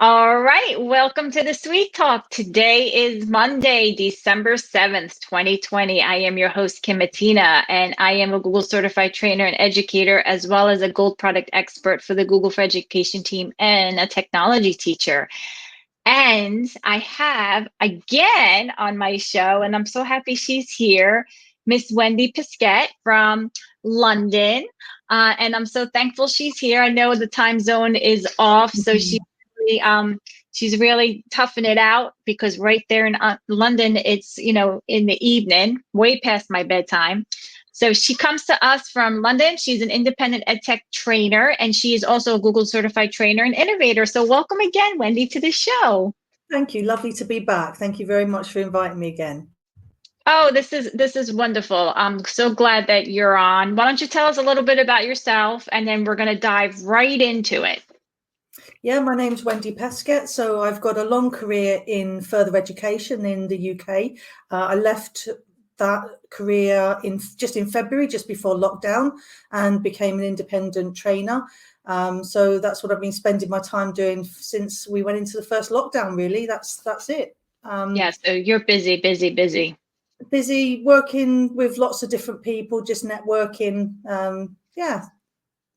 All right, welcome to the Sweet Talk. Today is Monday, December 7th, 2020. I am your host, Kim Matina, and I am a Google certified trainer and educator, as well as a gold product expert for the Google for Education team and a technology teacher. And I have again on my show, and I'm so happy she's here, Miss Wendy Peskett from London. And I'm so thankful she's here. I know the time zone is off, so she's really toughing it out because right there in London, it's in the evening, way past my bedtime. So she comes to us from London. She's an independent EdTech trainer, and she is also a Google certified trainer and innovator. So welcome again, Wendy, to the show. Thank you. Lovely to be back. Thank you very much for inviting me again. Oh, this is wonderful. I'm so glad that you're on. Why don't you tell us a little bit about yourself, and then we're going to dive right into it. Yeah, my name's Wendy Peskett. So I've got a long career in further education in the UK. I left that career in February, just before lockdown, and became an independent trainer. So that's what I've been spending my time doing since we went into the first lockdown, really. That's it. Yeah, so you're busy. Busy working with lots of different people, just networking.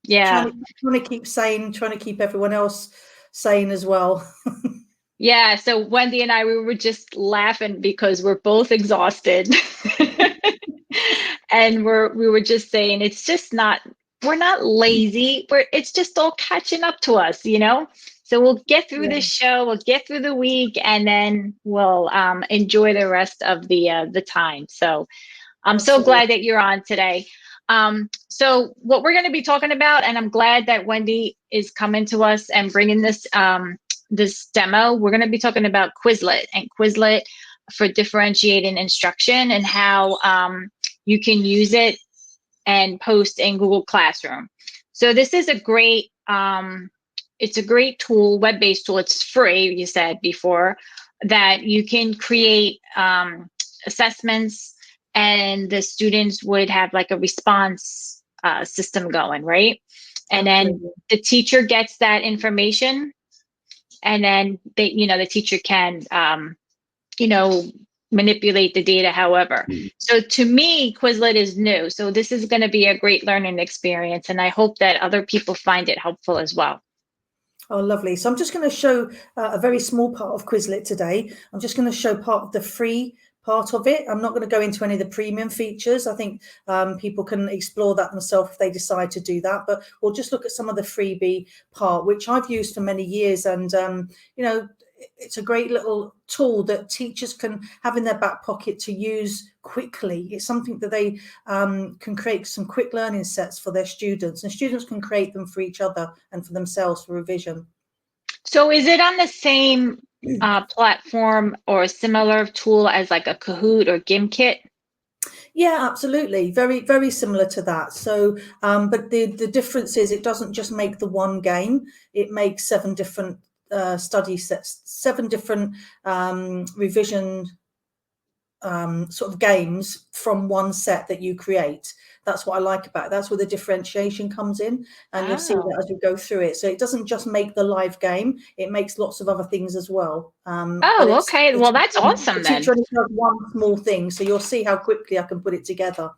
Yeah. Trying to keep sane, trying to keep everyone else sane as well. Yeah, so Wendy and I, we were just laughing because we're both exhausted. And we were just saying we're not lazy. It's just all catching up to us, So we'll get through this show, we'll get through the week, and then we'll enjoy the rest of the time. So I'm so glad that you're on today. So what we're going to be talking about, and I'm glad that Wendy is coming to us and bringing this this demo. We're going to be talking about Quizlet and Quizlet for differentiating instruction and how you can use it and post in Google Classroom. So this is a great it's a great tool, web-based tool. It's free, you said before, that you can create assessments, and the students would have like a response system going, right? And then the teacher gets that information, and then the teacher can manipulate the data however. So to me, Quizlet is new. So this is going to be a great learning experience, and I hope that other people find it helpful as well. Oh, lovely. So I'm just going to show a very small part of Quizlet today. I'm just going to show part of the free part of it. I'm not going to go into any of the premium features. I think people can explore that themselves if they decide to do that. But we'll just look at some of the freebie part, which I've used for many years. And, it's a great little tool that teachers can have in their back pocket to use quickly. It's something that they can create some quick learning sets for their students, and students can create them for each other and for themselves for revision. So is it on the same platform or a similar tool as like a Kahoot or Gimkit? Yeah, absolutely. Very, very similar to that. So, but the difference is it doesn't just make the one game. It makes 7 different study sets, 7 different revision sort of games from one set that you create. That's what I like about it. That's where the differentiation comes in, and you'll see that as we go through it. So it doesn't just make the live game; it makes lots of other things as well. Okay. Well, that's awesome then. The teacher only does one small thing, so you'll see how quickly I can put it together.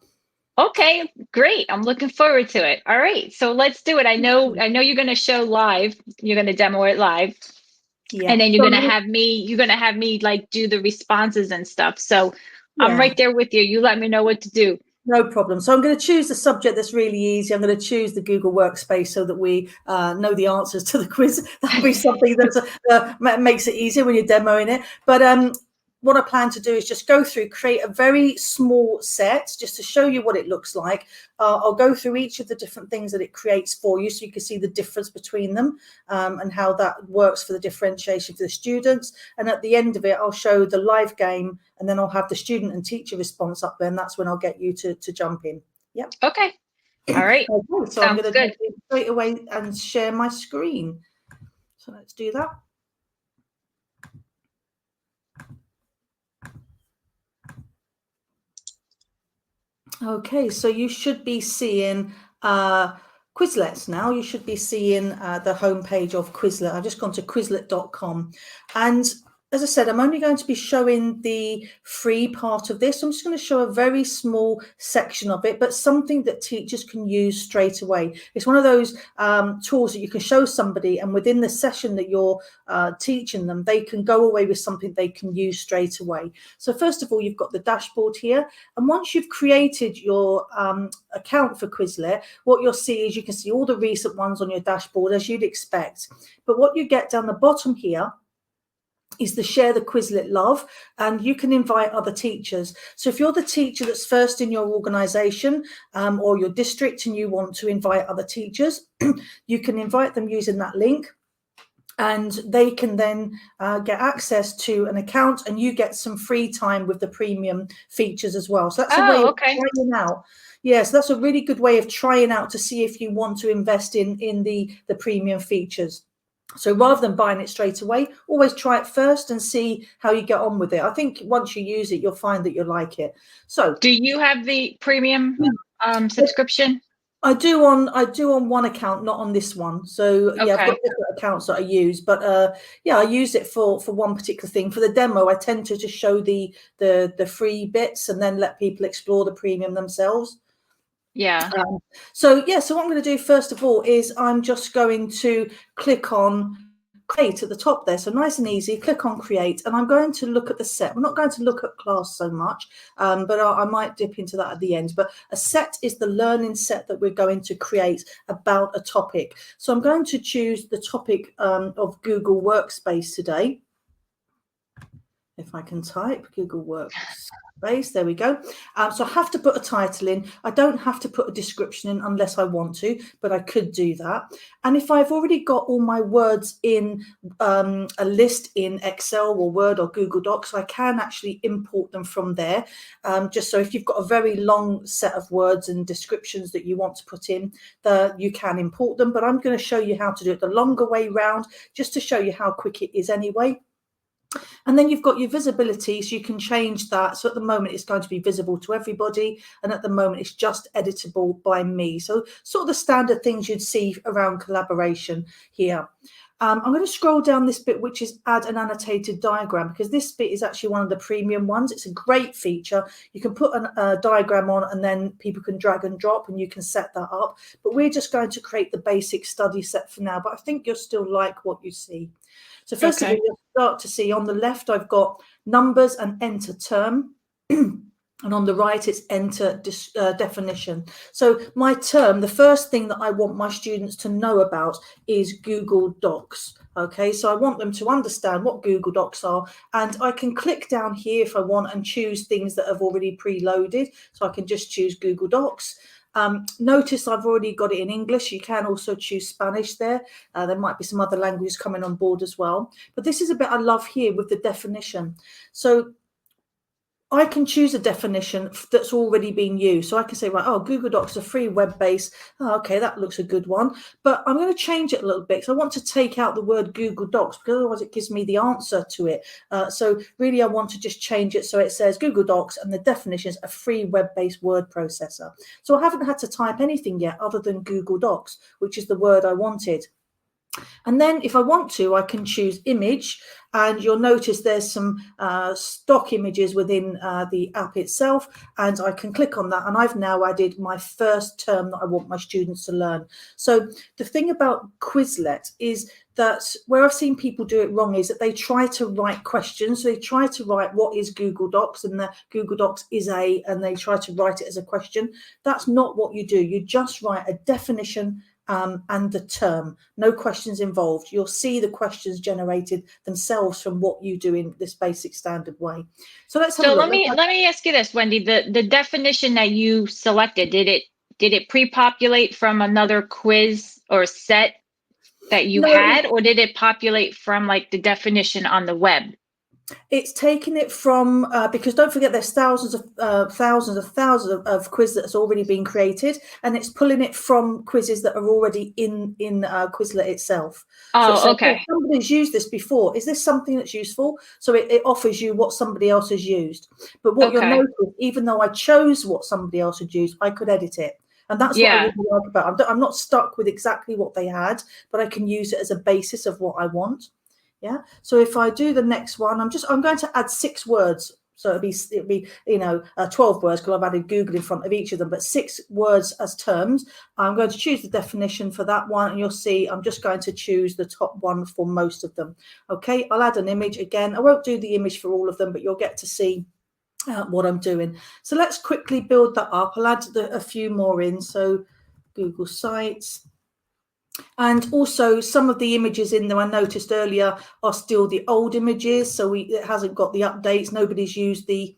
Okay, great. I'm looking forward to it. All right, so let's do it. I know you're going to show live. You're going to demo it live. Yeah. And then you're going to have me like do the responses and stuff. So I'm right there with you. You let me know what to do. No problem. So I'm going to choose the subject that's really easy. I'm going to choose the Google Workspace so that we know the answers to the quiz. That'll be something that makes it easier when you're demoing it. But what I plan to do is just go through, create a very small set just to show you what it looks like. I'll go through each of the different things that it creates for you so you can see the difference between them and how that works for the differentiation for the students. And at the end of it, I'll show the live game, and then I'll have the student and teacher response up there, and that's when I'll get you to jump in. Yep. Okay. All right. Okay, so I'm going to do it straight away and share my screen. So let's do that. Okay, so you should be seeing Quizlets now. You should be seeing the homepage of Quizlet. I've just gone to quizlet.com. And as I said, I'm only going to be showing the free part of this. I'm just going to show a very small section of it, but something that teachers can use straight away. It's one of those tools that you can show somebody, and within the session that you're teaching them, they can go away with something they can use straight away. So first of all, you've got the dashboard here. And once you've created your account for Quizlet, what you'll see is you can see all the recent ones on your dashboard, as you'd expect. But what you get down the bottom here is the share the Quizlet love, and you can invite other teachers. So if you're the teacher that's first in your organization or your district and you want to invite other teachers, you can invite them using that link, and they can then get access to an account, and you get some free time with the premium features as well. So that's a way of trying out. Yes, that's a really good way of trying out to see if you want to invest in the premium features. So rather than buying it straight away, always try it first and see how you get on with it. I think once you use it, you'll find that you'll like it. So, do you have the premium subscription? I do on one account, not on this one. So yeah, I've got different accounts that I use, but yeah, I use it for one particular thing. For the demo, I tend to just show the free bits and then let people explore the premium themselves. Yeah. So what I'm going to do first of all is I'm just going to click on create at the top there. So nice and easy, click on create, and I'm going to look at the set. We're not going to look at class so much, but I might dip into that at the end. But a set is the learning set that we're going to create about a topic. So I'm going to choose the topic of Google Workspace today. If I can type Google Workspace, there we go. So I have to put a title in. I don't have to put a description in unless I want to, but I could do that. And if I've already got all my words in a list in Excel or Word or Google Docs, I can actually import them from there. Just so if you've got a very long set of words and descriptions that you want to put in, you can import them. But I'm going to show you how to do it the longer way round, just to show you how quick it is anyway. And then you've got your visibility, so you can change that. So at the moment, it's going to be visible to everybody. And at the moment, it's just editable by me. So sort of the standard things you'd see around collaboration here. I'm going to scroll down this bit, which is add an annotated diagram, because this bit is actually one of the premium ones. It's a great feature. You can put a diagram on and then people can drag and drop and you can set that up. But we're just going to create the basic study set for now. But I think you'll still like what you see. So first of all, you'll start to see on the left, I've got numbers and enter term. And on the right, it's enter definition. So my term, the first thing that I want my students to know about is Google Docs. Okay, so I want them to understand what Google Docs are. And I can click down here if I want and choose things that have already preloaded. So I can just choose Google Docs. Notice I've already got it in English. You can also choose Spanish there. There might be some other languages coming on board as well. But this is a bit I love here with the definition. So I can choose a definition that's already been used. So I can say, right, oh, Google Docs is a free web base. Oh, okay, that looks a good one. But I'm going to change it a little bit. So I want to take out the word Google Docs, because otherwise it gives me the answer to it. So really, I want to just change it so it says Google Docs and the definition is a free web-based word processor. So I haven't had to type anything yet other than Google Docs, which is the word I wanted. And then if I want to, I can choose image, and you'll notice there's some stock images within the app itself, and I can click on that, and I've now added my first term that I want my students to learn. So the thing about Quizlet is that where I've seen people do it wrong is that they try to write questions. So they try to write what is Google Docs, and the Google Docs is and they try to write it as a question. That's not what you do. You just write a definition and the term, no questions involved. You'll see the questions generated themselves from what you do in this basic standard way. So let's have a look. Let me ask you this, Wendy. The definition that you selected, did it pre-populate from another quiz or set that you had, or did it populate from like the definition on the web? It's taking it from because don't forget there's thousands of quiz that's already been created, and it's pulling it from quizzes that are already in Quizlet itself. So okay. If somebody's used this before, is this something that's useful? So it offers you what somebody else has used. But what you'll notice, even though I chose what somebody else had used, I could edit it. And that's what I really like about it. I'm not stuck with exactly what they had, but I can use it as a basis of what I want. Yeah. So if I do the next one, I'm going to add 6 words. So it'd be 12 words, because I've added Google in front of each of them, but 6 words as terms. I'm going to choose the definition for that one, and you'll see I'm just going to choose the top one for most of them. Okay, I'll add an image again. I won't do the image for all of them, but you'll get to see what I'm doing. So let's quickly build that up. I'll add a few more in. So Google Sites. And also some of the images in there I noticed earlier are still the old images. So it hasn't got the updates. Nobody's used the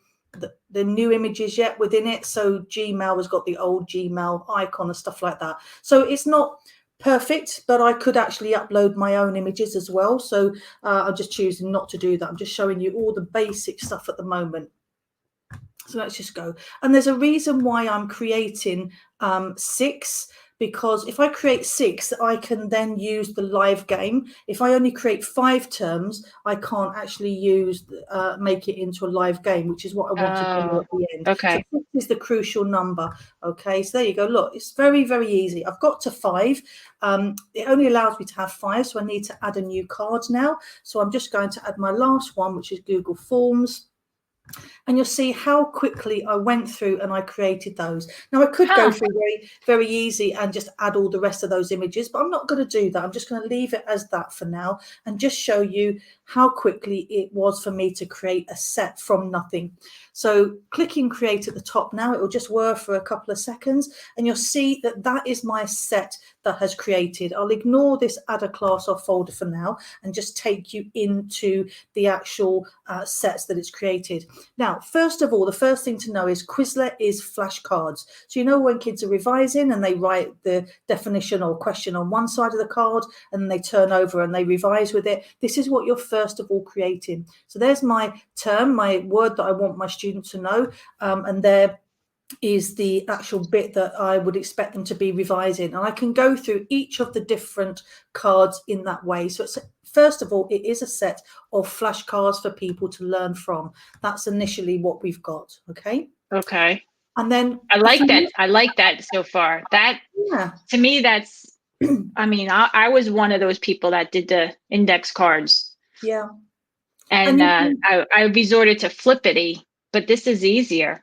new images yet within it. So Gmail has got the old Gmail icon and stuff like that. So it's not perfect, but I could actually upload my own images as well. So I'm just choosing not to do that. I'm just showing you all the basic stuff at the moment. So let's just go. And there's a reason why I'm creating 6, because if I create 6, I can then use the live game. If I only create 5 terms, I can't actually make it into a live game, which is what I want to do at the end. Okay. So 6 is the crucial number. Okay, so there you go. Look, it's very, very easy. I've got to 5. It only allows me to have 5, so I need to add a new card now. So I'm just going to add my last one, which is Google Forms. And you'll see how quickly I went through and I created those. Now, I could go through very, very easy and just add all the rest of those images, but I'm not going to do that. I'm just going to leave it as that for now and just show you how quickly it was for me to create a set from nothing. So clicking create at the top now, it will just whir for a couple of seconds and you'll see that that is my set that has created. I'll ignore this add a class or folder for now and just take you into the actual sets that it's created. Now, first of all, the first thing to know is Quizlet is flashcards. So you know when kids are revising and they write the definition or question on one side of the card and then they turn over and they revise with it. This is what you're first of all creating. So there's my term, my word that I want my student to know, and there is the actual bit that I would expect them to be revising. And I can go through each of the different cards in that way. So it's, first of all, it is a set of flashcards for people to learn from. That's initially what we've got. Okay. Okay. And then I like that. I like that so far. That, to me, that's, I mean, I was one of those people that did the index cards. Yeah. And I resorted to Flippity, but this is easier.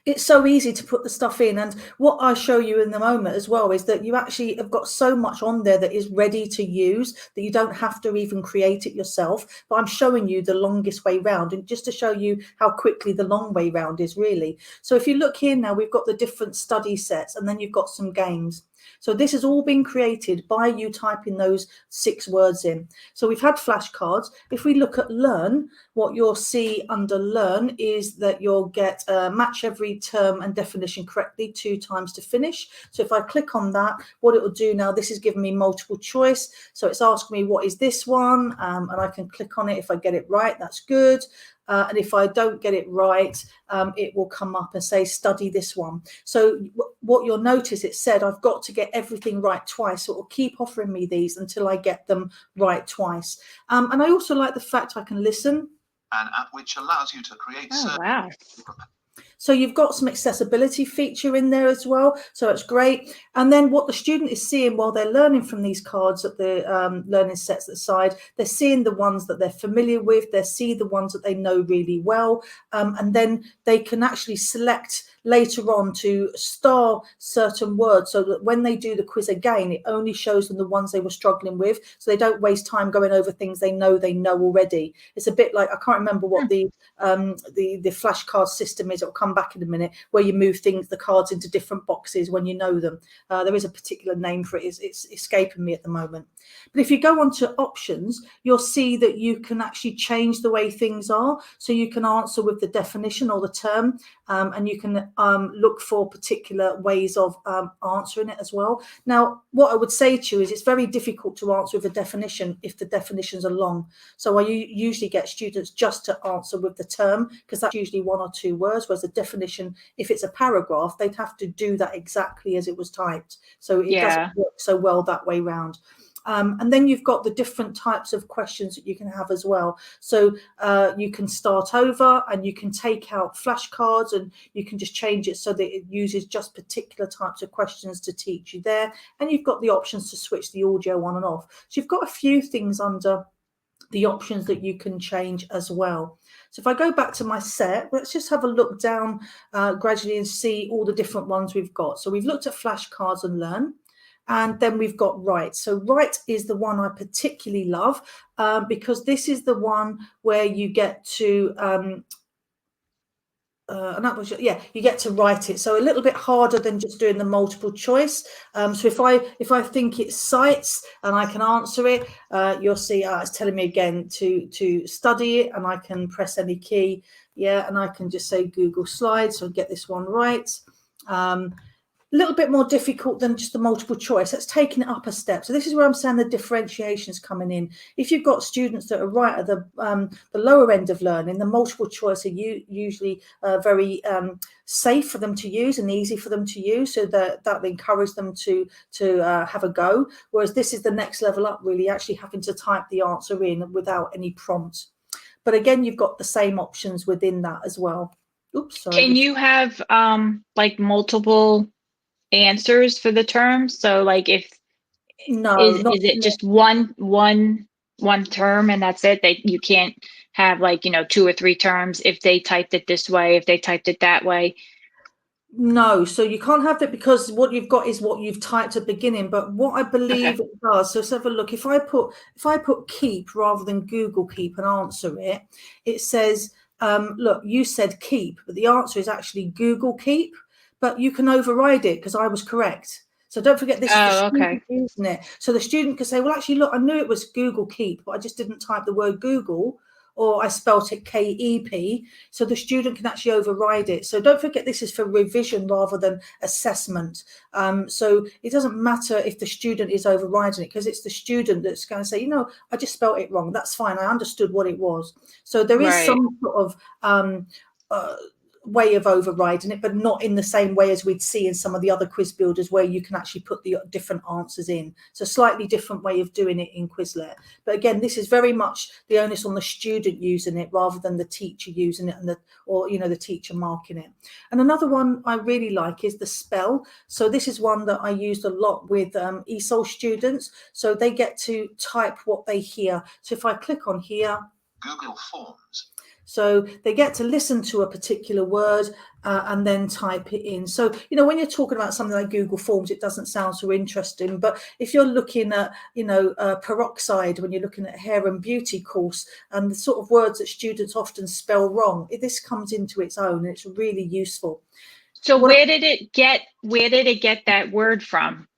It's so easy to put the stuff in. And what I show you in the moment as well is that you actually have got so much on there that is ready to use that you don't have to even create it yourself. But I'm showing you the longest way round, and just to show you how quickly the long way round is really. So if you look here now, we've got the different study sets and then you've got some games. So this has all been created by you typing those 6 words in. So we've had flashcards. If we look at learn, what you'll see under learn is that you'll get match every term and definition correctly 2 times to finish. So if I click on that, what it will do now, this is giving me multiple choice. So it's asking me what is this one, and I can click on it. If I get it right, that's good. And if I don't get it right, it will come up and say, study this one. So what you'll notice, it said, I've got to get everything right twice. So it will keep offering me these until I get them right twice. And I also like the fact I can listen. An app which allows you to create. Oh, wow. So you've got some accessibility feature in there as well. So it's great. And then what the student is seeing while they're learning from these cards at the learning sets at the side, they're seeing the ones that they're familiar with. They see the ones that they know really well. And then they can actually select later on to star certain words so that when they do the quiz again, it only shows them the ones they were struggling with. So they don't waste time going over things they know already. It's a bit like, I can't remember what the flashcard system is. It'll come back in a minute, where you move the cards into different boxes when you know them. There is a particular name for it. It's escaping me at the moment. But if you go on to options, you'll see that you can actually change the way things are. So you can answer with the definition or the term, and you can look for particular ways of answering it as well. Now, what I would say to you is it's very difficult to answer with a definition if the definitions are long. So I usually get students just to answer with the term, because that's usually 1 or 2 words, whereas the definition, if it's a paragraph, they'd have to do that exactly as it was typed. So it doesn't work so well that way round. And then you've got the different types of questions that you can have as well. So you can start over and you can take out flashcards and you can just change it so that it uses just particular types of questions to teach you there. And you've got the options to switch the audio on and off. So you've got a few things under the options that you can change as well. So if I go back to my set, let's just have a look down gradually and see all the different ones we've got. So we've looked at flashcards and learn. And then we've got write. So write is the one I particularly love because this is the one where you get to you get to write it. So a little bit harder than just doing the multiple choice. So if I think it's sites and I can answer it, you'll see it's telling me again to study it, and I can press any key, and I can just say Google Slides, so get this one right. A little bit more difficult than just the multiple choice. That's taking it up a step. So this is where I'm saying the differentiation is coming in. If you've got students that are right at the lower end of learning, the multiple choice are usually very safe for them to use and easy for them to use, so that encourages them to have a go. Whereas this is the next level up, really actually having to type the answer in without any prompt. But again, you've got the same options within that as well. Oops, sorry. Can you have like multiple answers for the term? So like if is it just one term and that's it? You can't have like 2 or 3 terms if they typed it this way, if they typed it that way. No, so you can't have that because what you've got is what you've typed at the beginning. But what I believe it does, so let's have a look. If I put keep rather than Google Keep and answer it, it says, look, you said keep, but the answer is actually Google Keep. But you can override it because I was correct. So don't forget this is the student using it. So the student could say, well, actually, look, I knew it was Google Keep, but I just didn't type the word Google, or I spelt it KEP. So the student can actually override it. So don't forget this is for revision rather than assessment. So it doesn't matter if the student is overriding it because it's the student that's going to say, I just spelt it wrong. That's fine. I understood what it was. So there is some sort of way of overriding it, but not in the same way as we'd see in some of the other quiz builders where you can actually put the different answers in. So slightly different way of doing it in Quizlet. But again, this is very much the onus on the student using it rather than the teacher using it the teacher marking it. And another one I really like is the spell. So this is one that I used a lot with ESOL students. So they get to type what they hear. So if I click on here, Google Forms. So they get to listen to a particular word and then type it in. So, when you're talking about something like Google Forms, it doesn't sound so interesting. But if you're looking at, peroxide, when you're looking at hair and beauty course and the sort of words that students often spell wrong, this comes into its own and it's really useful. So where did it get that word from?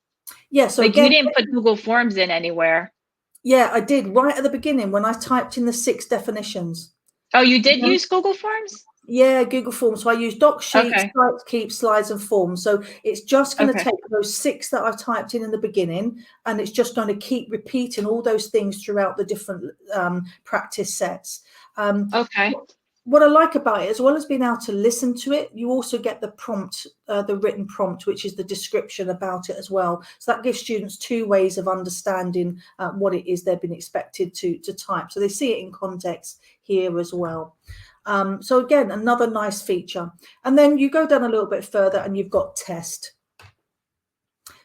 Yeah. So like again, you didn't put Google Forms in anywhere. Yeah, I did right at the beginning when I typed in the 6 definitions. Oh, you did use Google Forms? Yeah, Google Forms. So I use Doc Sheets, Sites, Keep, Slides, and Forms. So it's just going to take those 6 that I've typed in the beginning, and it's just going to keep repeating all those things throughout the different practice sets. What I like about it, as well as being able to listen to it, you also get the prompt, the written prompt, which is the description about it as well. So that gives students 2 ways of understanding what it is they've been expected to type. So they see it in context here as well. So again, another nice feature. And then you go down a little bit further and you've got test.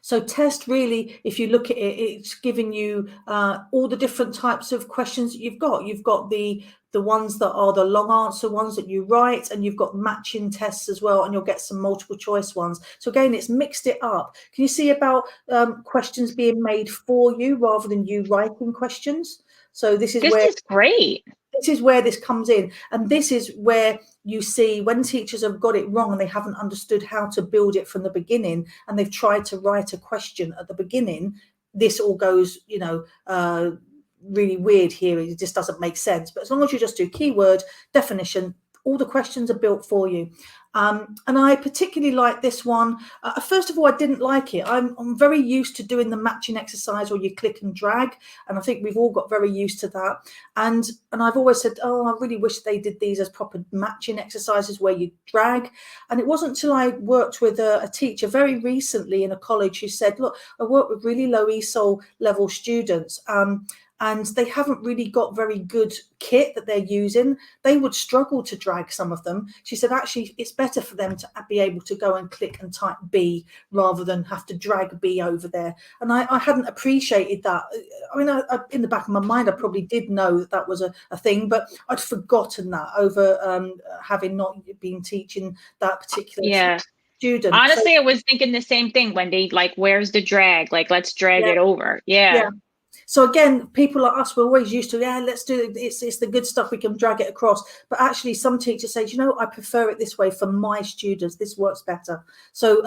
So test really, if you look at it, it's giving you all the different types of questions that you've got. You've got the ones that are the long answer ones that you write, and you've got matching tests as well, and you'll get some multiple choice ones. So again, it's mixed it up. Can you see about questions being made for you rather than you writing questions? So this is great. This is where this comes in. And this is where you see when teachers have got it wrong and they haven't understood how to build it from the beginning, and they've tried to write a question at the beginning, this all goes, really weird here. It just doesn't make sense. But as long as you just do keyword, definition, all the questions are built for you. And I particularly like this one. First of all, I didn't like it. I'm very used to doing the matching exercise where you click and drag, and I think we've all got very used to that. And I've always said, oh, I really wish they did these as proper matching exercises where you drag. And it wasn't until I worked with a teacher very recently in a college who said, look, I work with really low ESOL level students, and they haven't really got very good kit that they're using. They would struggle to drag some of them. She said, actually, it's better for them to be able to go and click and type B rather than have to drag B over there. And I hadn't appreciated that. I mean, in the back of my mind, I probably did know that that was a thing, but I'd forgotten that over having not been teaching that particular student. Honestly, I was thinking the same thing, Wendy. Like, where's the drag? Like, let's drag it over. Yeah. So again, people like us, we're always used to, let's do it. It's the good stuff. We can drag it across. But actually, some teachers say, I prefer it this way for my students. This works better. So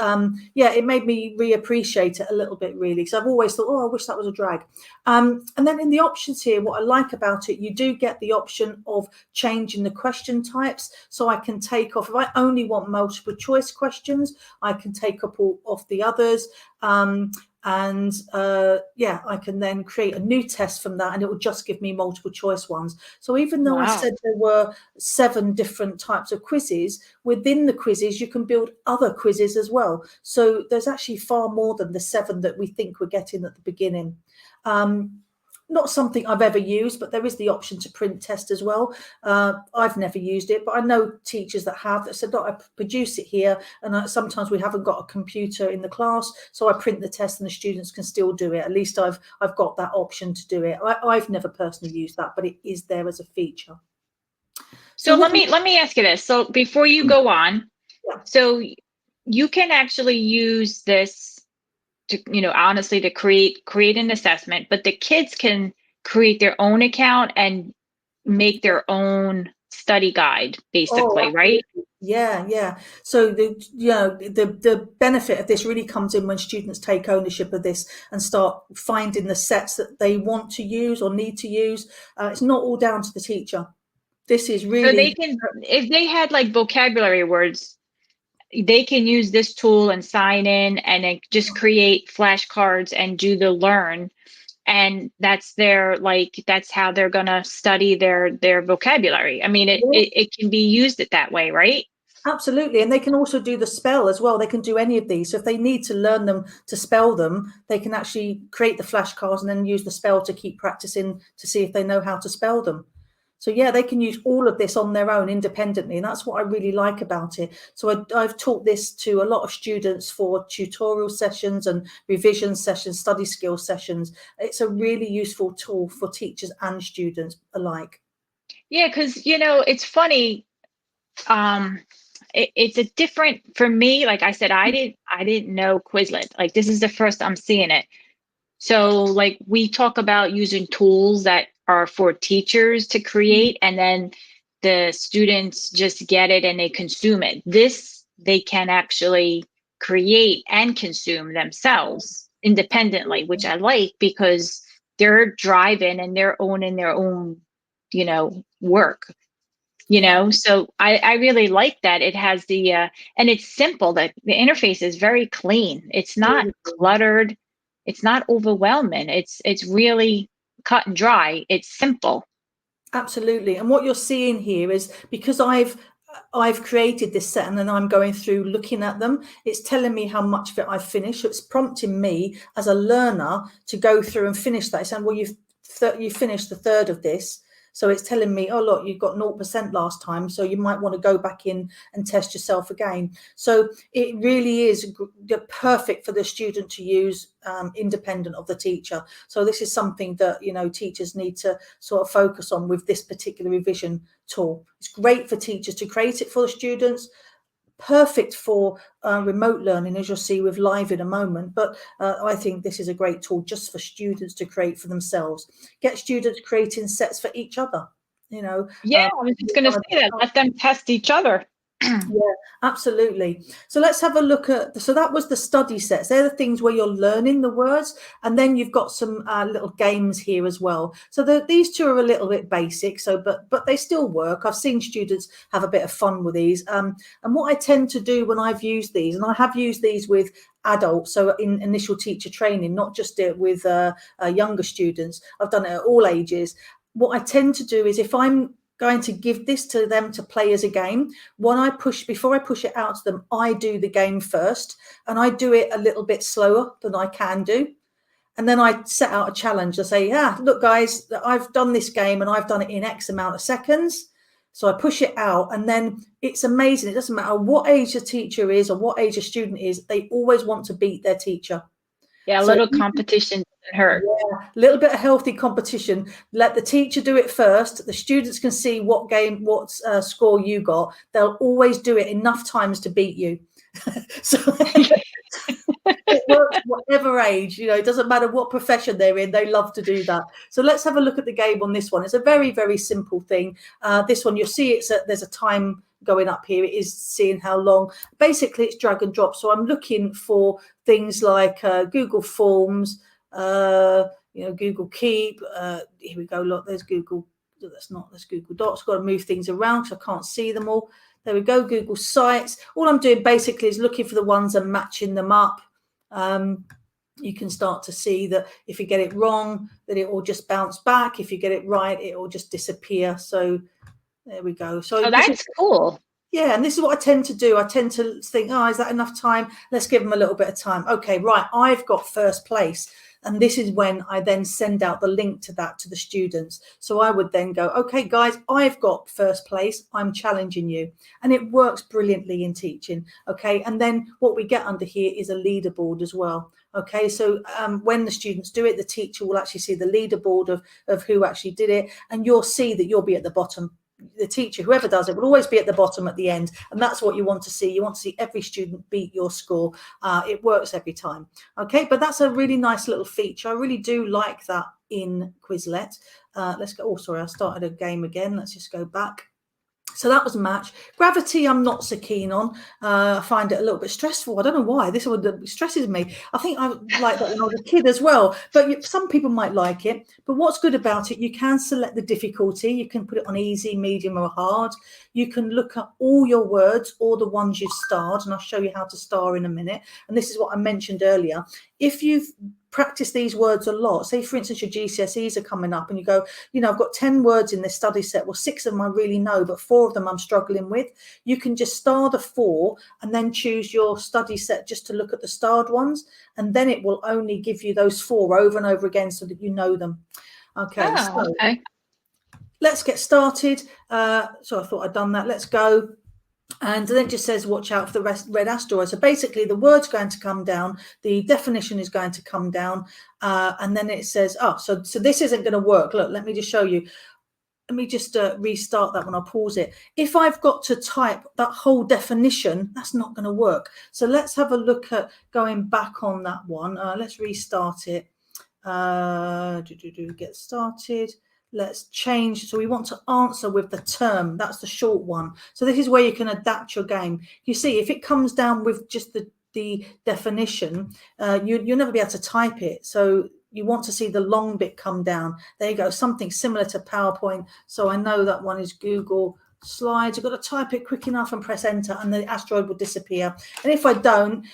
it made me reappreciate it a little bit, really. Because I've always thought, I wish that was a drag. And then in the options here, what I like about it, you do get the option of changing the question types. So I can take off, if I only want multiple choice questions, I can take up off the others. I can then create a new test from that, and it will just give me multiple choice ones. So even though I said there were 7 different types of quizzes, within the quizzes, you can build other quizzes as well. So there's actually far more than the 7 that we think we're getting at the beginning. Not something I've ever used, but there is the option to print test as well. I've never used it, but I know teachers that have that said, I produce it here. And sometimes we haven't got a computer in the class, so I print the test and the students can still do it. At least I've got that option to do it. I've never personally used that, but it is there as a feature. So let me ask you this. So before you go on, so you can actually use this to, honestly, to create an assessment, but the kids can create their own account and make their own study guide, basically, right? Yeah. So the benefit of this really comes in when students take ownership of this and start finding the sets that they want to use or need to use. It's not all down to the teacher. This is really, so they can, if they had like vocabulary words, they can use this tool and sign in and then just create flashcards and do the learn. And that's that's how they're going to study their vocabulary. I mean, it can be used that way, right? Absolutely. And they can also do the spell as well. They can do any of these. So if they need to learn them to spell them, they can actually create the flashcards and then use the spell to keep practicing to see if they know how to spell them. So they can use all of this on their own independently, and that's what I really like about it. So I've taught this to a lot of students for tutorial sessions and revision sessions, study skills sessions. It's a really useful tool for teachers and students alike. Yeah, because it's funny. It's a different, for me. Like I said, I didn't know Quizlet. Like, this is the first I'm seeing it. So like, we talk about using tools that are for teachers to create, and then the students just get it and they consume it. This, they can actually create and consume themselves independently, which I like, because they're driving and they're owning their own, work, so I really like that. It has the, and it's simple, that the interface is very clean. It's not cluttered. It's not overwhelming. It's really cut and dry. It's simple. Absolutely. And what you're seeing here is, because I've created this set and then I'm going through looking at them, it's telling me how much of it I've finished. So it's prompting me as a learner to go through and finish that. It's saying, well, you finished a third of this. So it's telling me, oh, look, you've got 0% last time, so you might want to go back in and test yourself again. So it really is perfect for the student to use, independent of the teacher. So this is something that, teachers need to sort of focus on with this particular revision tool. It's great for teachers to create it for the students. Perfect for remote learning, as you'll see with live in a moment. But I think this is a great tool just for students to create for themselves. Get students creating sets for each other, Yeah, I was just going to say that. Let them test each other. Yeah, absolutely. So let's have a look at, so that was the study sets. They're the things where you're learning the words. And then you've got some little games here as well. So these two are a little bit basic, so but they still work. I've seen students have a bit of fun with these. And what I tend to do when I've used these, and I have used these with adults, so in initial teacher training, not just with younger students, I've done it at all ages. What I tend to do is, if I'm going to give this to them to play as a game, before I push it out to them, I do the game first, and I do it a little bit slower than I can do. And then I set out a challenge. I say, look, guys, I've done this game and I've done it in X amount of seconds. So I push it out, and then it's amazing. It doesn't matter what age a teacher is or what age a student is. They always want to beat their teacher. Yeah, a little competition doesn't hurt. Yeah, a little bit of healthy competition. Let the teacher do it first. The students can see what score you got. They'll always do it enough times to beat you. So it works whatever age, it doesn't matter what profession they're in. They love to do that. So let's have a look at the game on this one. It's a very, very simple thing. This one, you'll see there's a time going up here. It is seeing how long. Basically, it's drag and drop. So I'm looking for things like Google Forms, Google Keep. Here we go. Look, there's Google. That's Google Docs. Got to move things around because I can't see them all. There we go. Google Sites. All I'm doing basically is looking for the ones and matching them up. You can start to see that if you get it wrong, that it will just bounce back. If you get it right, it will just disappear. So there we go. So that's cool. Yeah, and this is what I tend to do. I tend to think, is that enough time? Let's give them a little bit of time. Okay, right, I've got first place. And this is when I then send out the link to that to the students. So I would then go, okay, guys, I've got first place. I'm challenging you. And it works brilliantly in teaching. Okay, and then what we get under here is a leaderboard as well. Okay, so when the students do it, the teacher will actually see the leaderboard of who actually did it. And you'll see that you'll be at the bottom. The teacher, whoever does it, will always be at the bottom at the end, and that's what you want to see. You want to see every student beat your score. It works every time. Okay, but that's a really nice little feature. I really do like that in Quizlet. Let's go. Oh, sorry, I started a game again. Let's just go back. So that was match. Gravity, I'm not so keen on. I find it a little bit stressful. I don't know why. This one stresses me. I think I liked that when I was a kid as well. But some people might like it. But what's good about it, you can select the difficulty. You can put it on easy, medium, or hard. You can look at all your words or the ones you've starred. And I'll show you how to star in a minute. And this is what I mentioned earlier. If you've practice these words a lot, say for instance your GCSEs are coming up and you go, I've got 10 words in this study set, well 6 of them I really know, but 4 of them I'm struggling with. You can just star the 4 and then choose your study set just to look at the starred ones, and then it will only give you those 4 over and over again so that you know them. Okay, okay. Let's get started. So I thought I'd done that. Let's go. And then it just says, watch out for the red asteroid. So basically the word's going to come down, the definition is going to come down, and then it says, so this isn't going to work. Look, let me just show you. Let me just restart that when I pause it. If I've got to type that whole definition, that's not going to work. So let's have a look at going back on that one. Let's restart it. Get started. Let's change. So we want to answer with the term. That's the short one. So this is where you can adapt your game. You see, if it comes down with just the definition, you'll never be able to type it. So you want to see the long bit come down. There you go. Something similar to PowerPoint. So I know that one is Google Slides. You've got to type it quick enough and press enter, and the asteroid will disappear. And if I don't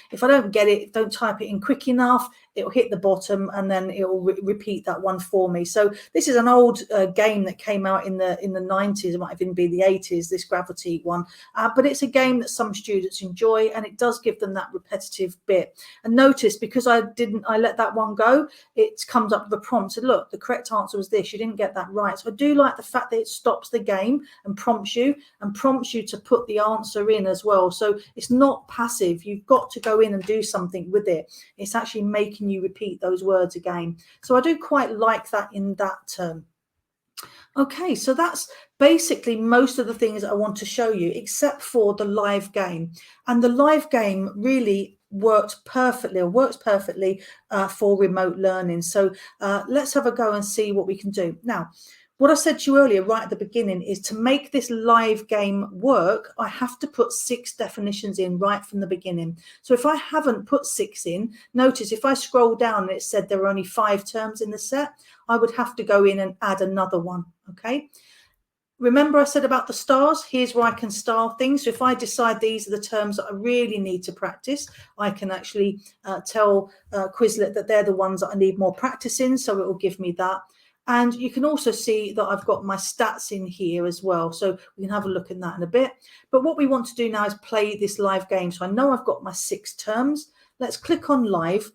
get it, don't type it in quick enough, it'll hit the bottom and then it will repeat that one for me. So this is an old game that came out in the 90s. It might even be the 80s, this gravity one. But it's a game that some students enjoy, and it does give them that repetitive bit. And notice, because I let that one go, it comes up with a prompt. So look, the correct answer was this. You didn't get that right. So I do like the fact that it stops the game and prompts you to put the answer in as well. So it's not passive. You've got to go in and do something with it. It's actually making you repeat those words again. So I do quite like that in that term. Okay, so that's basically most of the things I want to show you, except for the live game. And the live game really works perfectly for remote learning. So let's have a go and see what we can do. Now, what I said to you earlier, right at the beginning, is to make this live game work, I have to put 6 definitions in right from the beginning. So if I haven't put 6 in, notice if I scroll down and it said there were only 5 terms in the set, I would have to go in and add another one. Okay. Remember I said about the stars? Here's where I can star things. So if I decide these are the terms that I really need to practice, I can actually tell Quizlet that they're the ones that I need more practice in. So it will give me that. And you can also see that I've got my stats in here as well. So we can have a look at that in a bit. But what we want to do now is play this live game. So I know I've got my 6 terms. Let's click on live.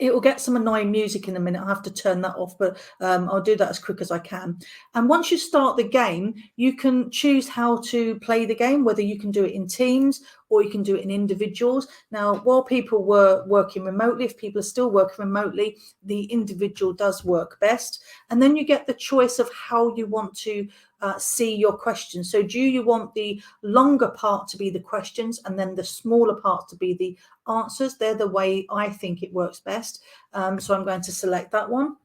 It will get some annoying music in a minute. I'll have to turn that off, but I'll do that as quick as I can. And once you start the game, you can choose how to play the game, whether you can do it in teams or you can do it in individuals. Now, while people were working remotely, if people are still working remotely, the individual does work best. And then you get the choice of how you want to see your questions. So do you want the longer part to be the questions and then the smaller part to be the answers? They're the way I think it works best. So I'm going to select that one.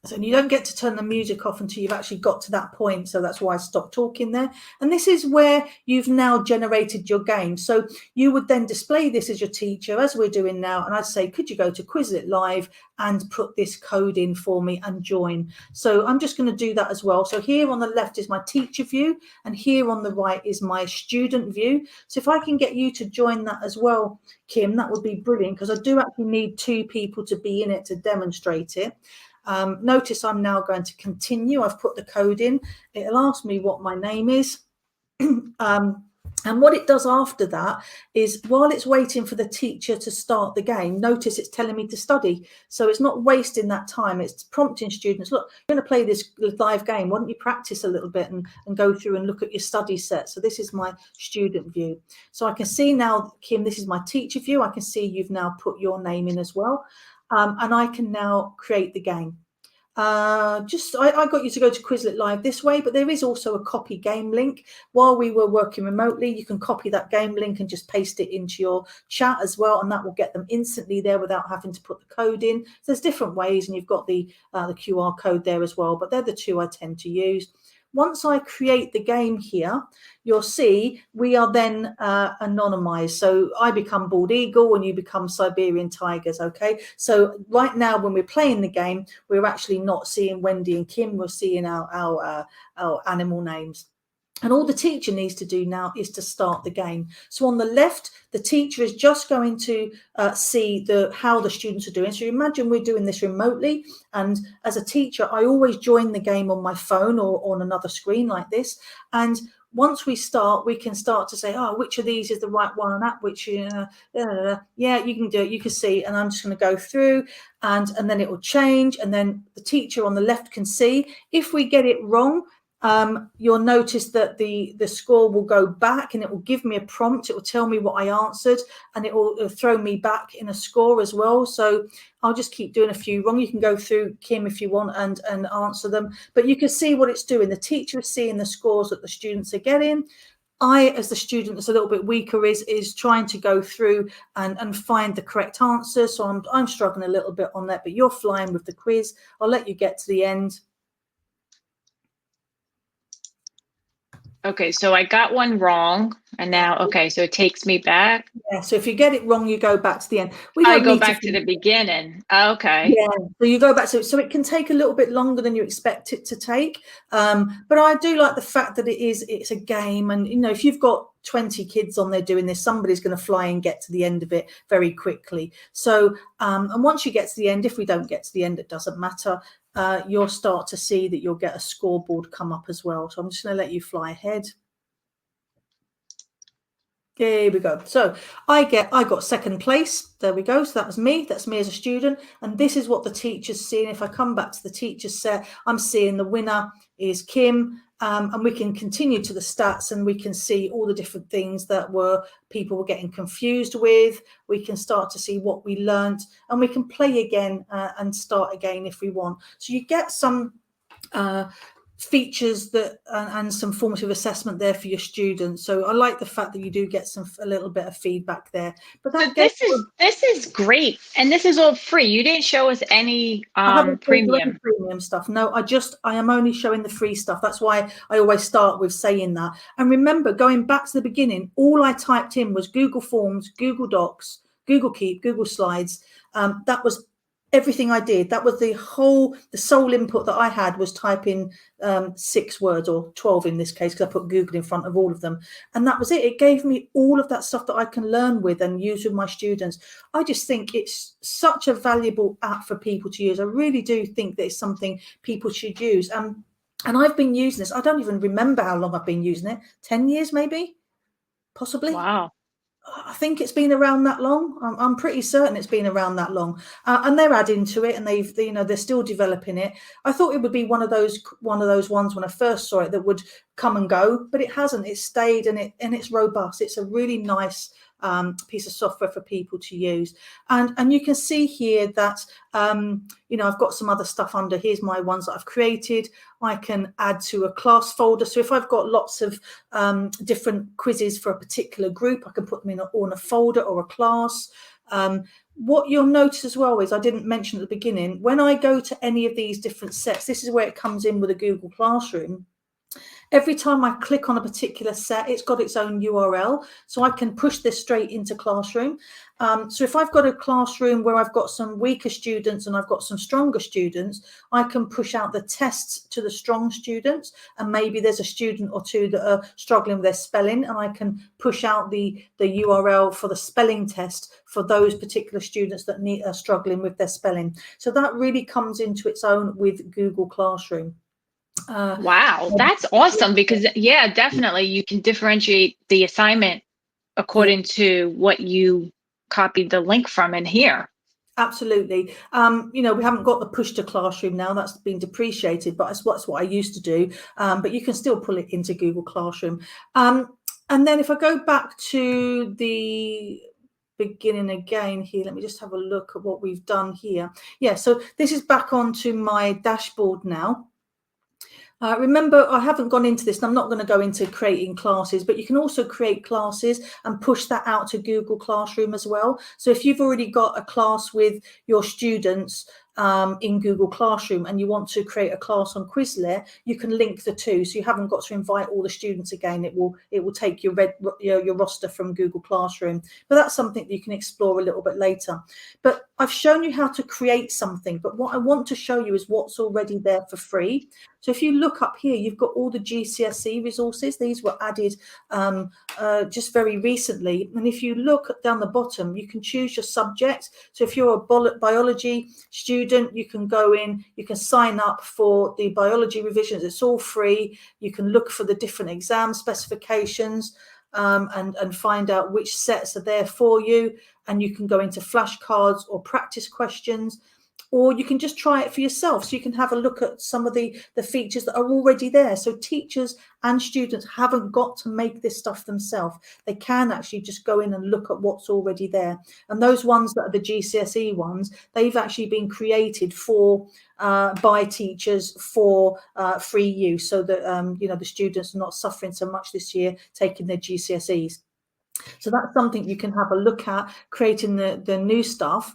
So you don't get to turn the music off until you've actually got to that point. So that's why I stopped talking there. And this is where you've now generated your game. So you would then display this as your teacher, as we're doing now. And I'd say, could you go to Quizlet Live and put this code in for me and join? So I'm just going to do that as well. So here on the left is my teacher view, and here on the right is my student view. So if I can get you to join that as well, Kim, that would be brilliant, because I do actually need 2 people to be in it to demonstrate it. Notice I'm now going to continue. I've put the code in. It'll ask me what my name is. And what it does after that is, while it's waiting for the teacher to start the game, notice it's telling me to study. So it's not wasting that time. It's prompting students, look, you're going to play this live game. Why don't you practice a little bit and go through and look at your study set? So this is my student view. So I can see now, Kim, this is my teacher view. I can see you've now put your name in as well. And I can now create the game. I got you to go to Quizlet Live this way, but there is also a copy game link. While we were working remotely, you can copy that game link and just paste it into your chat as well, and that will get them instantly there without having to put the code in. So there's different ways, and you've got the QR code there as well, but they're the 2 I tend to use. Once I create the game here, you'll see we are then anonymized. So I become bald eagle and you become Siberian tigers. Okay. So right now, when we're playing the game, we're actually not seeing Wendy and Kim. We're seeing our animal names. And all the teacher needs to do now is to start the game. So on the left, the teacher is just going to see how the students are doing. So imagine we're doing this remotely. And as a teacher, I always join the game on my phone or on another screen like this. And once we start, we can start to say, oh, which of these is the right one, and that which, yeah, you can do it. You can see, and I'm just going to go through, and then it will change. And then the teacher on the left can see. If we get it wrong, you'll notice that the score will go back, and it will give me a prompt. It will tell me what I answered, and it will throw me back in a score as well. So I'll just keep doing a few wrong. You can go through, Kim, if you want, and answer them, but you can see what it's doing. The teacher is seeing the scores that the students are getting. I, as the student that's a little bit weaker, is trying to go through and find the correct answer. So I'm struggling a little bit on that, but you're flying with the quiz. I'll let you get to the end. Okay, so I got one wrong, and now, okay, so it takes me back. Yeah, so if you get it wrong, you go back to the end. I go back to the beginning. Okay. Yeah, so you go back to it. So it can take a little bit longer than you expect it to take. But I do like the fact that it's a game. And, you know, if you've got 20 kids on there doing this, somebody's going to fly and get to the end of it very quickly. So, and once you get to the end, if we don't get to the end, it doesn't matter. You'll start to see that you'll get a scoreboard come up as well. So I'm just going to let you fly ahead. Here we go. So I got second place. There we go. So that was me. That's me as a student. And this is what the teacher's seeing. If I come back to the teacher's set, I'm seeing the winner is Kim. And we can continue to the stats, and we can see all the different things that people were getting confused with. We can start to see what we learned, and we can play again and start again if we want. So you get some features that and some formative assessment there for your students. So I like the fact that you do get a little bit of feedback there. But that this is great, and this is all free. You didn't show us any premium stuff. No, I am only showing the free stuff. That's why I always start with saying that. And remember, going back to the beginning, all I typed in was Google Forms, Google Docs, Google Keep, Google Slides. That was everything I did. That was the sole input that I had, was typing 6 words, or 12 in this case, because I put Google in front of all of them. And that was it. It gave me all of that stuff that I can learn with and use with my students. I just think it's such a valuable app for people to use. I really do think that it's something people should use. And I've been using this. I don't even remember how long I've been using it. 10 years, maybe, possibly. Wow. I think it's been around that long. I'm pretty certain it's been around that long. And they're adding to it, and they're still developing it. I thought it would be one of those ones when I first saw it that would come and go, but it hasn't. It's stayed, and it's robust. It's a really nice piece of software for people to use. And you can see here that I've got some other stuff under. Here's my ones that I've created. I can add to a class folder. So if I've got lots of different quizzes for a particular group, I can put them in a folder or a class. What you'll notice as well is, I didn't mention at the beginning, when I go to any of these different sets, this is where it comes in with a Google Classroom. Every time I click on a particular set, it's got its own URL, so I can push this straight into Classroom. So if I've got a classroom where I've got some weaker students and I've got some stronger students, I can push out the tests to the strong students, and maybe there's a student or two that are struggling with their spelling, and I can push out the URL for the spelling test for those particular students that are struggling with their spelling. So that really comes into its own with Google Classroom. Wow, that's awesome, because definitely you can differentiate the assignment according to what you copied the link from in here. Absolutely. We haven't got the push to Classroom now. That's been depreciated, but that's what I used to do. But you can still pull it into Google Classroom. And then if I go back to the beginning again here, let me just have a look at what we've done here. Yeah, so this is back onto my dashboard now. Remember, I haven't gone into this, and I'm not going to go into creating classes, but you can also create classes and push that out to Google Classroom as well. So if you've already got a class with your students in Google Classroom and you want to create a class on Quizlet, you can link the two, so you haven't got to invite all the students again. It will take your roster from Google Classroom, but that's something that you can explore a little bit later. But I've shown you how to create something, but what I want to show you is what's already there for free. So if you look up here, you've got all the GCSE resources. These were added just very recently. And if you look down the bottom, you can choose your subject. So if you're a biology student, you can go in, you can sign up for the biology revisions. It's all free. You can look for the different exam specifications and find out which sets are there for you. And you can go into flashcards or practice questions, or you can just try it for yourself. So you can have a look at some of the features that are already there. So teachers and students haven't got to make this stuff themselves. They can actually just go in and look at what's already there. And those ones that are the GCSE ones, they've actually been created by teachers for free use, so that the students are not suffering so much this year taking their GCSEs. So that's something you can have a look at, creating the new stuff.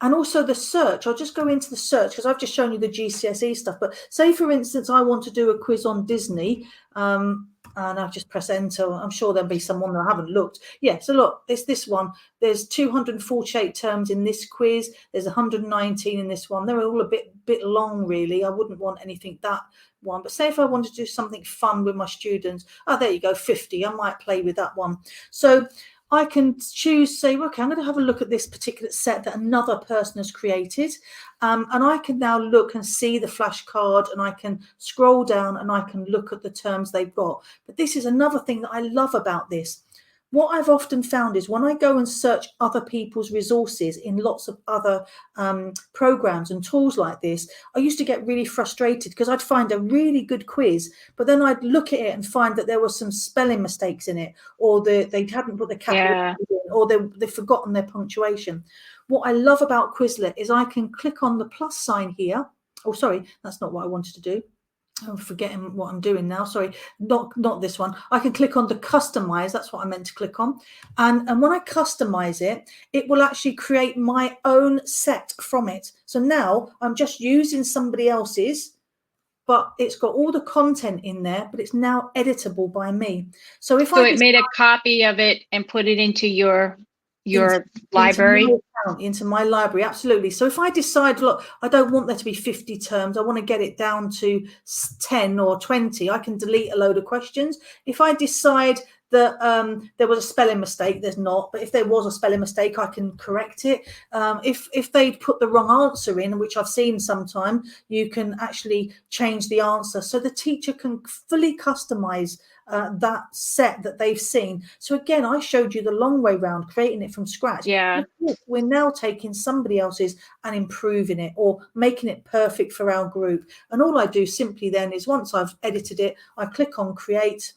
And also the search. I'll just go into the search because I've just shown you the GCSE stuff. But say, for instance, I want to do a quiz on Disney, and I've just pressed enter. I'm sure there'll be someone that I haven't looked. Yeah, so look, it's this one. There's 248 terms in this quiz. There's 119 in this one. They're all a bit long, really. I wouldn't want anything that one. But say if I wanted to do something fun with my students, there you go, 50. I might play with that one. So I can choose, say, okay, I'm going to have a look at this particular set that another person has created. And I can now look and see the flashcard, and I can scroll down and I can look at the terms they've got. But this is another thing that I love about this. What I've often found is when I go and search other people's resources in lots of other programs and tools like this, I used to get really frustrated because I'd find a really good quiz, but then I'd look at it and find that there were some spelling mistakes in it, or they hadn't put the capital in, or they've forgotten their punctuation. What I love about Quizlet is I can click on the plus sign here. Oh, sorry, that's not what I wanted to do. I'm forgetting what I'm doing now. Sorry, not this one. I can click on the customize. That's what I meant to click on. And when I customize it, it will actually create my own set from it. So now I'm just using somebody else's, but it's got all the content in there, but it's now editable by me. So if So it made a copy of it and put it into your library. Into my library, absolutely. So if I decide, look, I don't want there to be 50 terms, I want to get it down to 10 or 20, I can delete a load of questions. If I decide that there was a spelling mistake, there's not, but if there was a spelling mistake, I can correct it. If they put the wrong answer in, which I've seen sometime, you can actually change the answer. So the teacher can fully customize that set that they've seen. So again, I showed you the long way round, creating it from scratch. Yeah. We're now taking somebody else's and improving it or making it perfect for our group. And all I do simply then is, once I've edited it, I click on create.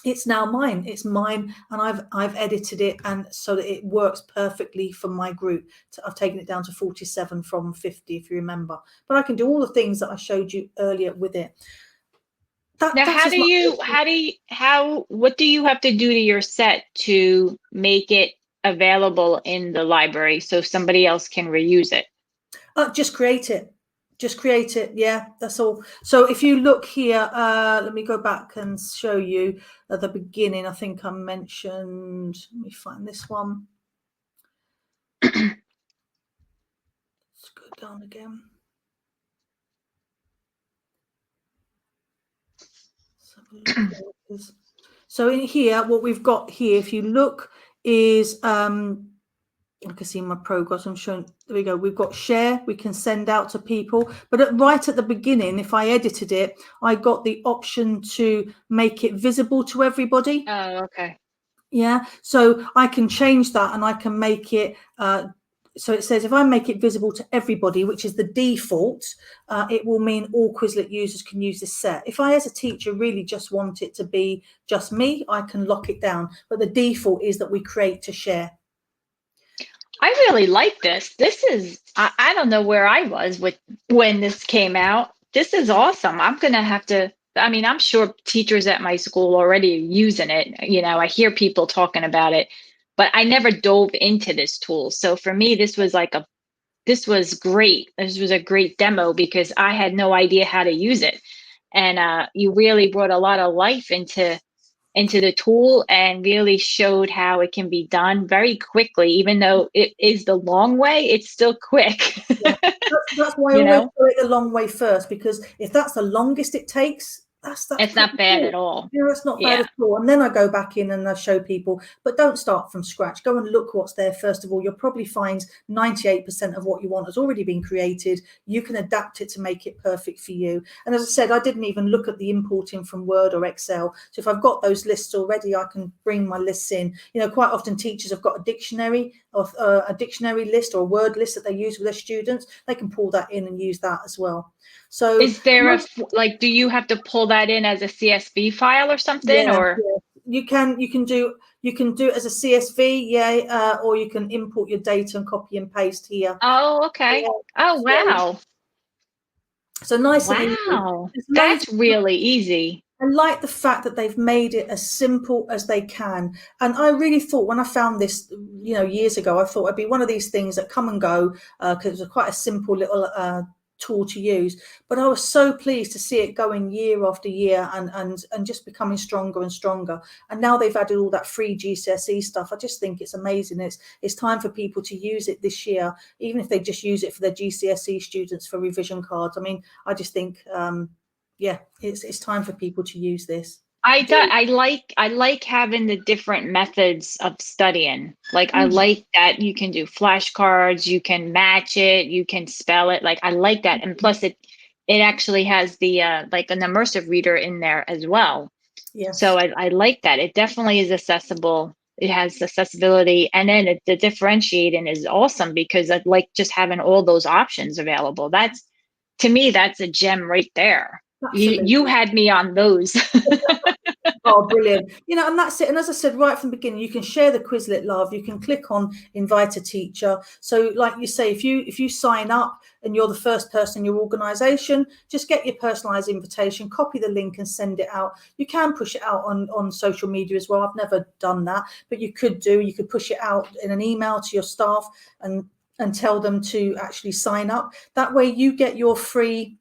It's now mine. It's mine, and I've edited it, and so that it works perfectly for my group. So I've taken it down to 47 from 50, if you remember. But I can do all the things that I showed you earlier with it. Now, what do you have to do to your set to make it available in the library so somebody else can reuse it? Just create it. Just create it. Yeah, that's all. So if you look here, let me go back and show you at the beginning. I think I mentioned, let me find this one. Let's go down again. So in here, what we've got here, if you look, is I can see my progress. I'm showing. There we go. We've got share. We can send out to people. But right at the beginning, if I edited it, I got the option to make it visible to everybody. Oh, okay. Yeah. So I can change that, and I can make it. So it says if I make it visible to everybody, which is the default, it will mean all Quizlet users can use this set. If I, as a teacher, really just want it to be just me, I can lock it down. But the default is that we create to share. I really like this. This is, I don't know where I was when this came out. This is awesome. I'm going to have to, I mean, I'm sure teachers at my school already are using it. You know, I hear people talking about it, but I never dove into this tool. So for me, this was great. This was a great demo because I had no idea how to use it. And you really brought a lot of life into the tool and really showed how it can be done very quickly. Even though it is the long way, it's still quick. Yeah. That's why I always do it the long way first, because if that's the longest it takes, it's not bad at all. Yeah, it's not bad at all. And then I go back in and I show people, but don't start from scratch. Go and look what's there first of all. You'll probably find 98% of what you want has already been created. You can adapt it to make it perfect for you. And as I said, I didn't even look at the importing from Word or Excel. So if I've got those lists already, I can bring my lists in. You know, quite often teachers have got a dictionary or a dictionary list or a word list that they use with their students. They can pull that in and use that as well. So is there do you have to pull that in as a CSV file or something? Or you can do it as a CSV, or you can import your data and copy and paste here. Oh, okay. Yeah. Oh, wow. So nice. Wow, that's really easy. I like the fact that they've made it as simple as they can. And I really thought, when I found this, you know, years ago, I thought it'd be one of these things that come and go, because it was quite a simple little tool to use. But I was so pleased to see it going year after year and just becoming stronger and stronger. And now they've added all that free GCSE stuff. I just think it's amazing. It's time for people to use it this year, even if they just use it for their GCSE students for revision cards. I mean, I just think it's time for people to use this. I like having the different methods of studying. Like, I like that you can do flashcards, you can match it, you can spell it. Like, I like that. And plus it actually has the like an immersive reader in there as well. Yeah. So I like that. It definitely is accessible. It has accessibility. And then the differentiating is awesome, because I like just having all those options available. To me, that's a gem right there. You had me on those. Oh, brilliant. And that's it. And as I said right from the beginning, you can share the Quizlet love. You can click on invite a teacher. So like you say, if you sign up and you're the first person in your organization, just get your personalized invitation, copy the link and send it out. You can push it out on social media as well. I've never done that, but you could push it out in an email to your staff and tell them to actually sign up. That way you get your free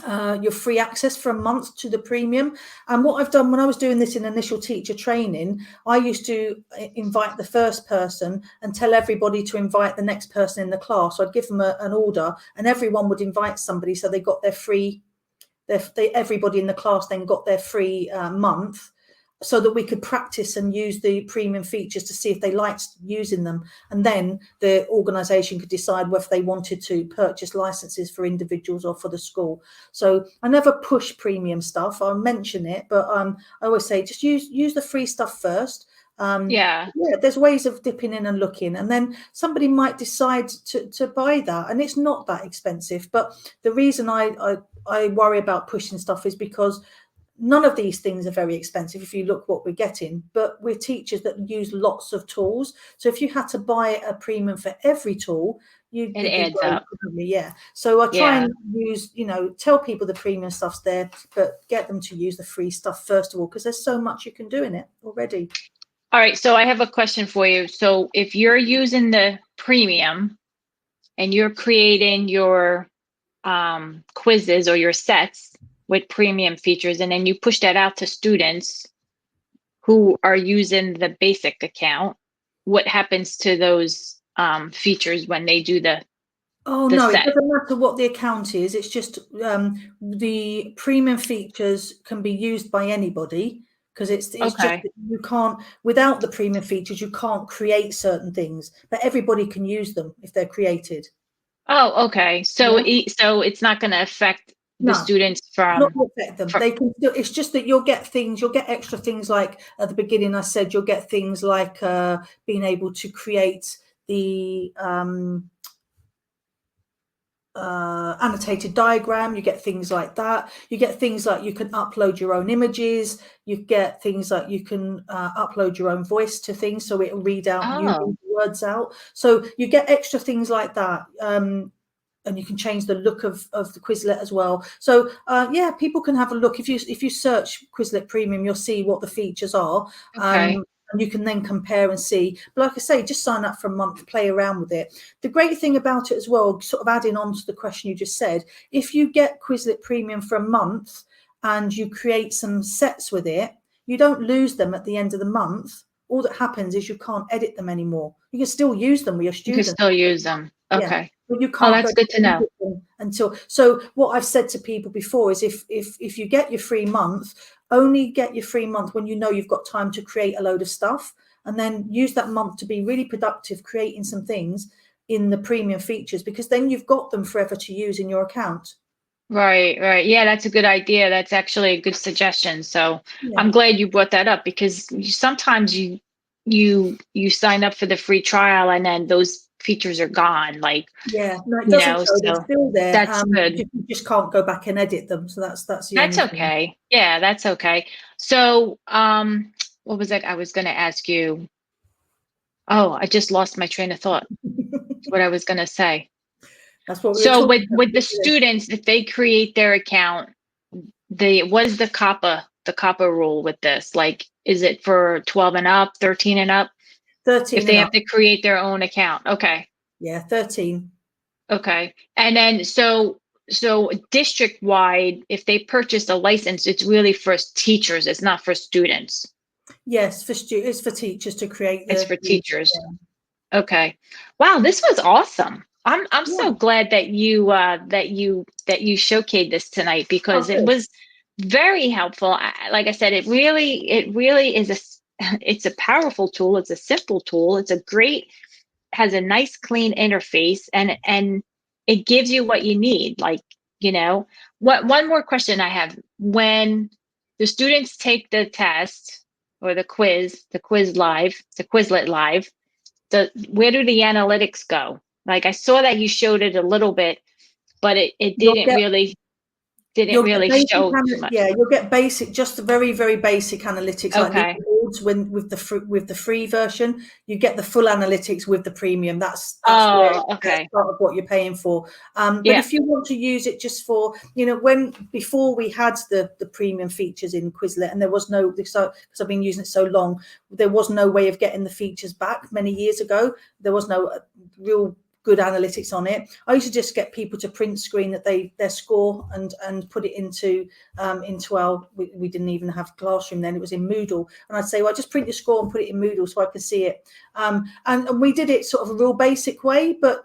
access for a month to the premium. And what I've done when I was doing this in initial teacher training, I used to invite the first person and tell everybody to invite the next person in the class. So I'd give them an order and everyone would invite somebody, so they got their free, everybody in the class then got their free month, so that we could practice and use the premium features to see if they liked using them. And then the organisation could decide whether they wanted to purchase licenses for individuals or for the school. So I never push premium stuff. I'll mention it, but I always say just use the free stuff first. There's ways of dipping in and looking, and then somebody might decide to buy that, and it's not that expensive. But the reason I worry about pushing stuff is because none of these things are very expensive if you look what we're getting, but we're teachers that use lots of tools. So if you had to buy a premium for every tool, it adds up. So I try and use, tell people the premium stuff's there, but get them to use the free stuff first of all, because there's so much you can do in it already. All right. So I have a question for you. So if you're using the premium and you're creating your quizzes or your sets with premium features, and then you push that out to students who are using the basic account, what happens to those features when they do the no, set? It doesn't matter what the account is. It's just the premium features can be used by anybody, because it's just that you can't, without the premium features, you can't create certain things, but everybody can use them if they're created. Oh, okay. So so it's not going to affect the students from not affect them. They can still, it's just that you'll get extra things, like at the beginning I said, you'll get things like being able to create the annotated diagram. You get things like that. You get things like you can upload your own images. You get things like you can upload your own voice to things, so it'll read out you read the words out. So you get extra things like that. And you can change the look of the Quizlet as well. So people can have a look. If you search Quizlet Premium, you'll see what the features are. And you can then compare and see. But like I say, just sign up for a month, play around with it. The great thing about it as well, sort of adding on to the question you just said, if you get Quizlet Premium for a month and you create some sets with it, you don't lose them at the end of the month. All that happens is you can't edit them anymore. You can still use them with your students. You can still use them. Okay. Yeah. But you can't. That's good to know. So what I've said to people before is if you get your free month, only get your free month when you know you've got time to create a load of stuff, and then use that month to be really productive creating some things in the premium features, because then you've got them forever to use in your account. Right. Yeah, that's a good idea. That's actually a good suggestion. So I'm glad you brought that up, because sometimes you sign up for the free trial and then those features are gone. Like, it doesn't so they're still there. That's good. You just can't go back and edit them. So that's okay. Yeah, that's okay. So what was that I was going to ask you? Oh, I just lost my train of thought. What I was going to say. That's what. So with the students, if they create their account, what is the COPPA rule with this? Like, is it for 12 and up, 13 and up? 13. If they have to create their own account. Okay. Yeah, 13. Okay. And then so district wide, if they purchase a license, it's really for teachers. It's not for students. Yes, it's for teachers to create. It's for teachers. Yeah. Okay. Wow, this was awesome. I'm so glad that you showcased this tonight, because it was very helpful. Like I said, it really is it's a powerful tool. It's a simple tool. Has a nice clean interface, and it gives you what you need. Like, one more question I have: when the students take the test or the Quizlet Live, where do the analytics go? Like, I saw that you showed it a little bit, but it didn't really. didn't You'll get really basic show too much. yeah, you'll get basic, just very, very basic analytics like Okay. leaderboards with the free version. You get the full analytics with the premium. That's where Okay. that's part of what you're paying for. But Yeah. if you want to use it just for, before we had the premium features in Quizlet, and there was no, because I've been using it so long, there was no way of getting the features back many years ago. There was no real good analytics on it. I used to just get people to print screen that their score and put it into our, we didn't even have Classroom then, it was in Moodle, and I'd say, well, just print your score and put it in Moodle so I can see it. And we did it sort of a real basic way, but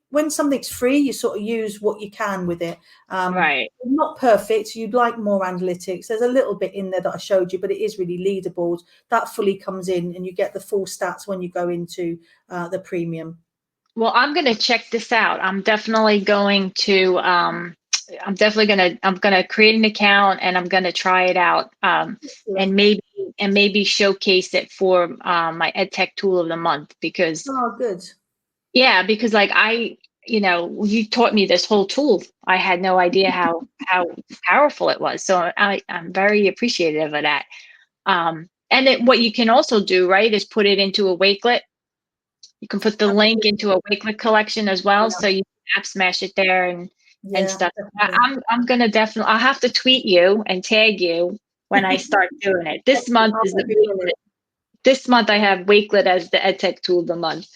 when something's free, you sort of use what you can with it. Right. Not perfect. You'd like more analytics. There's a little bit in there that I showed you, but it is really Leaderboard. That fully comes in, and you get the full stats when you go into the premium. Well, I'm going to check this out. I'm definitely going to create an account, and I'm going to try it out. And maybe showcase it for my EdTech tool of the month, because good. Yeah, because like you taught me this whole tool. I had no idea how powerful it was. So I'm very appreciative of that. And then what you can also do, right, is put it into a Wakelet. You can put the link into a Wakelet collection as well, so you can app smash it there and stuff. I'm gonna definitely. I'll have to tweet you and tag you when I start doing it. This month is the Wakelet. This month I have Wakelet as the EdTech tool of the month,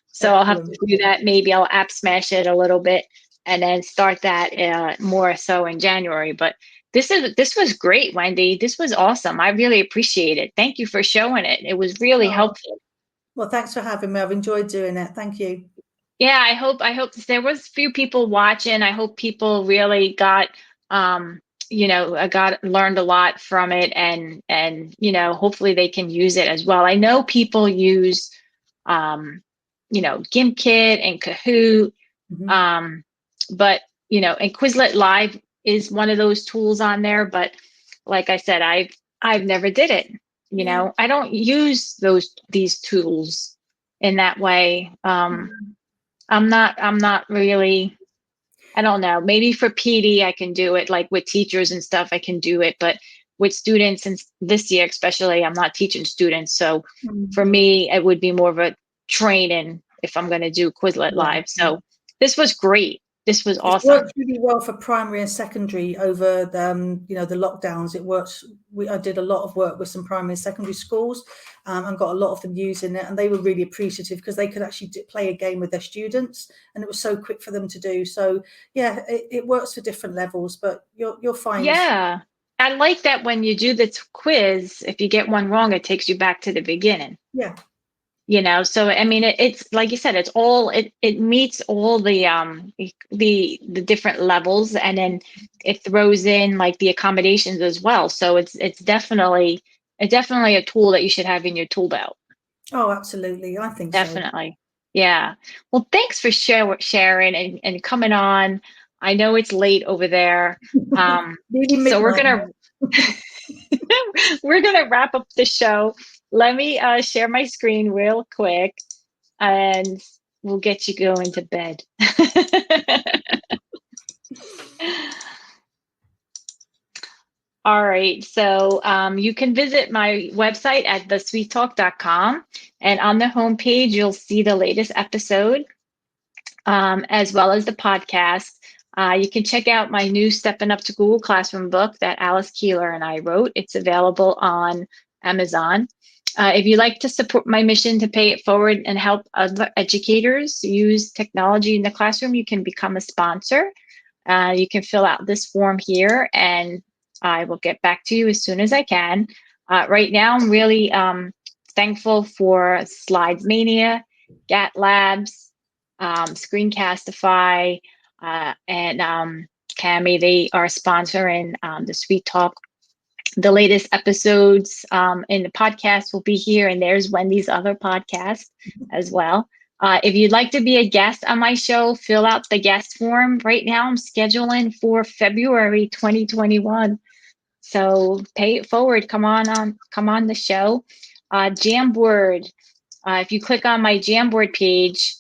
so I'll have to do that. Maybe I'll app smash it a little bit and then start that more so in January. But this was great, Wendy. This was awesome. I really appreciate it. Thank you for showing it. It was really helpful. Well, thanks for having me. I've enjoyed doing it. Thank you. Yeah, I hope there was a few people watching. I hope people really got learned a lot from it, and hopefully they can use it as well. I know people use GimKit and Kahoot, but and Quizlet Live is one of those tools on there. But like I said, I've never did it. I don't use these tools in that way. I'm not really, I don't know, maybe for PD I can do it, like with teachers and stuff I can do it, but with students, and this year especially, I'm not teaching students. So for me, it would be more of a training if I'm going to do Quizlet Live. So this was great. This was awesome. It works really well for primary and secondary over the lockdowns. It works. I did a lot of work with some primary and secondary schools, and got a lot of them using it, and they were really appreciative because they could actually play a game with their students, and it was so quick for them to do. So yeah, it works for different levels, but you'll find. Yeah, I like that when you do the quiz, if you get one wrong, it takes you back to the beginning. Yeah. So I mean, it's like you said, it's all it meets all the different levels, and then it throws in like the accommodations as well. So it's definitely a tool that you should have in your tool belt. Oh, absolutely, I think definitely. So. Yeah. Well, thanks for sharing and coming on. I know it's late over there, so we're gonna wrap up the show. Let me share my screen real quick, and we'll get you going to bed. All right, so you can visit my website at thesweettalk.com, and on the homepage, you'll see the latest episode, as well as the podcast. You can check out my new Stepping Up to Google Classroom book that Alice Keeler and I wrote. It's available on Amazon. If you'd like to support my mission to pay it forward and help other educators use technology in the classroom, you can become a sponsor. You can fill out this form here, and I will get back to you as soon as I can. Right now, I'm really thankful for Slides Mania, GAT Labs, Screencastify, and Cami. They are sponsoring the Sweet Talk. The latest episodes in the podcast will be here, and there's Wendy's other podcast as well. If you'd like to be a guest on my show, fill out the guest form. Right now, I'm scheduling for February 2021. So pay it forward. Come on the show. Jamboard. If you click on my Jamboard page,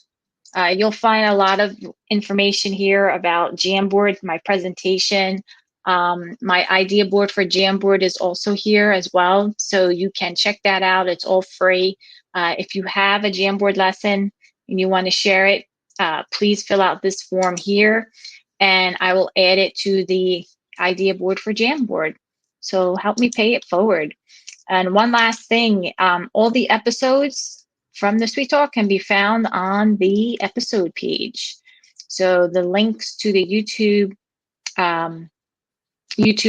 you'll find a lot of information here about Jamboard, my presentation. My idea board for Jamboard is also here as well, so you can check that out. It's all free. If you have a Jamboard lesson and you want to share it, please fill out this form here, and I will add it to the idea board for Jamboard. So help me pay it forward. And one last thing, all the episodes from the Sweet Talk can be found on the episode page. So the links to the YouTube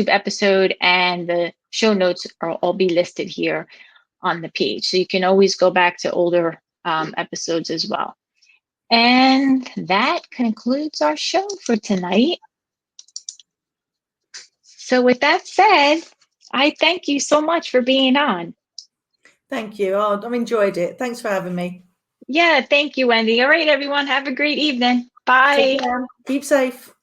episode and the show notes are all be listed here on the page. So you can always go back to older episodes as well. And that concludes our show for tonight. So with that said, I thank you so much for being on. Thank you. Oh, I've enjoyed it. Thanks for having me. Yeah, thank you, Wendy. All right, everyone. Have a great evening. Bye. Take care. Keep safe.